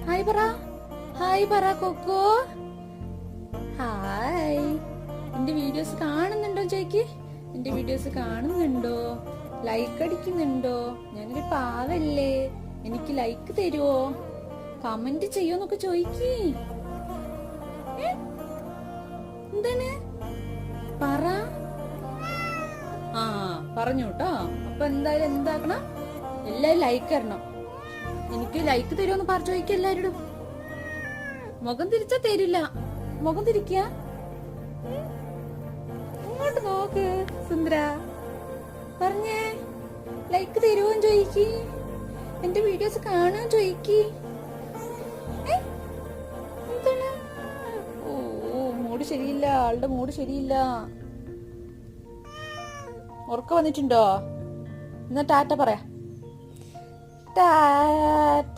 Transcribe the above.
Hi പറ, hi പറ cocoa. Hi. എന്റെ വീഡിയോസ് കാണുന്നുണ്ടോ ചേക്ക്? എന്റെ വീഡിയോസ് കാണുന്നുണ്ടോ? ലൈക്ക് അടിക്കുന്നുണ്ടോ? ഞാനൊരു പാവല്ലേ, എനിക്ക് ലൈക്ക് തരുവോ, കമന്റ് ചെയ്യോന്നൊക്കെ ചോദിക്കേ. എന്താണ് പറ. ആ പറഞ്ഞു കേട്ടോ. അപ്പൊ എന്തായാലും എന്താക്കണം, എല്ലാരും ലൈക്ക് തരണം. എനിക്ക് ലൈക്ക് തരുമോന്ന് പറഞ്ഞു ചോദിക്കുക എല്ലാരോടും. മുഖം തിരിച്ചാ തരില്ല. മുഖം തിരിക്ക, ഇങ്ങോട്ട് നോക്ക് സുന്ദര. പറഞ്ഞേ, ലൈക്ക് തരുമോന്ന് ചോദിക്ക്, എന്റെ വീഡിയോസ് കാണാൻ ചോദിക്ക്. എന്താണ്? ഓ മൂഡ് ശരിയില്ല, ആളുടെ മൂഡ് ശരിയില്ല. ഉറക്കം വന്നിട്ടുണ്ടോ? എന്നാ ടാറ്റ പറയാ. ടാറ്റ.